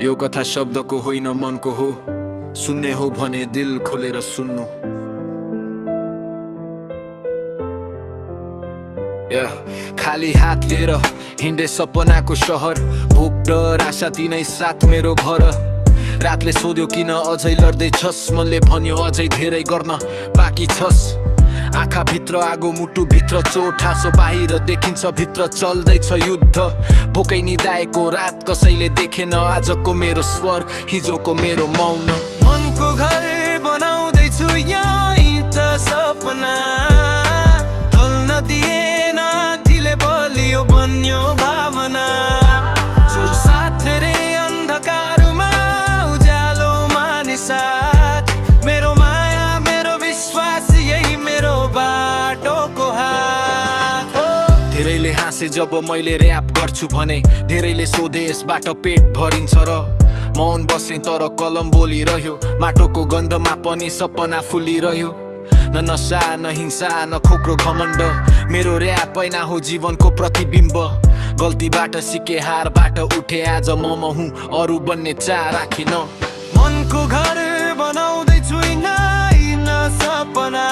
यो कथा शब्दको होइन मनको हो, सुन्ने हो भने दिल खोलेर सुन्नु। खाली हात लिएर हिँडे सपनाको शहर, भोक डर आशा तिनै साथ मेरो घर। रातले सोध्यो किन अझै लड्दैछस्, मनले भन्यो अझै धेरै गर्न बाँकी छस्। आँखा भित्र आगो, मुटु भित्र चोट, हाँसो बाहिर देखिन्छ भित्र चल्दैछ युद्ध। भोकै निदाएको रात कसैले देखेन, आजको मेरो स्वर हिजोको मेरो मौन। मनको घर बनाउँदैछु यही त सपना, ढल्न दिएन दिले बलियो बन्यो भावना। जो साथ रे अन्धकारमा उज्यालोमा नि साथ, मेरो माया मेरो विश्वास यही मेरो बाटोको हात। धेरैले हाँसे जब मैले र्याप गर्छु भने, धेरैले सोधे यसबाट पेट भरिन्छ र मौन बसे तर कलम बोलिरह्यो। माटोको गन्धमा पनि सपना फुलिरह्यो। न नशा न हिंसा न खोक्रो घमण्ड, मेरो र्याप ऐना हो जीवनको प्रतिबिम्ब। गल्तीबाट सिके हारबाट उठे आज म हुँ, अरू बन्ने चाह राखिन। मनको घर बनाउँदैछु यही न सपना,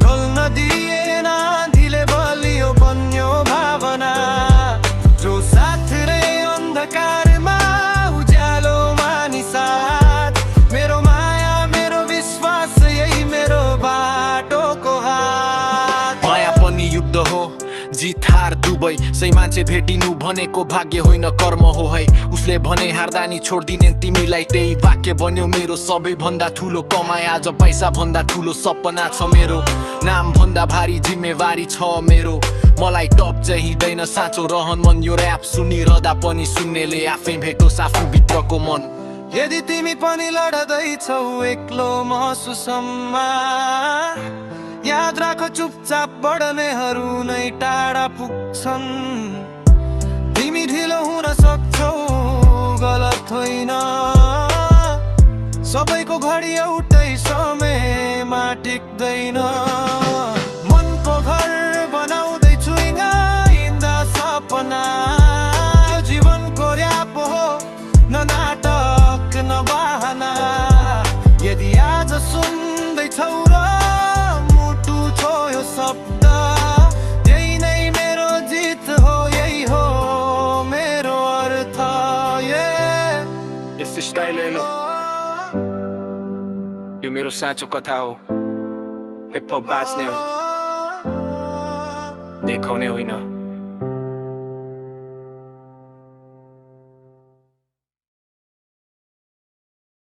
ढल्न दिएन दिले बलियो बन्यो भावना। जो साथ रे अन्धकारमा उज्यालोमा नि साथ, मेरो माया मेरो विश्वास यही मेरो बाटोको हात। माया पनि युद्ध हो, जित हार दुबै सही मान्छे भेटिनु भनेको भाग्य होइन कर्म हो है। उसले भने हार्दा नि छोड्दिने तिमीलाई, त्यही वाक्य बन्यो मेरो सबैभन्दा ठुलो कमाइ। आज पैसा भन्दा ठुलो सपना छ मेरो, नाम भन्दा भारी जिम्मेवारी छ मेरो। मलाई टप चाहिँदैन साँचो रहन मन, यो र्याप सुनिरहँदा पनि सुन्नेले आफै भेटोस् आफू भित्रको मन। यदि तिमी पनि लड्दैछौ एक्लो महसुसमा, याद राख चुपचाप बढ्नेहरू नै टाढा पुग्छन्। तिमी ढिलो हुन सक्छौ गलत होइन, सबैको घडी एउटै समयमा टिक्दैन। मनको घर बनाउँदैछु यही सपना, जीवनको र्याप हो न नाटक न बहाना। यदि आज सुन्दैछौ र मुटु छोयो शब्द, यही नै मेरो जित हो यही हो मेरो अर्थ। यस्तो स्टाइल हेर्नु, यो मेरो साँचो कथा हो। हिपहप बाँच्ने हो, देखाउने होइन।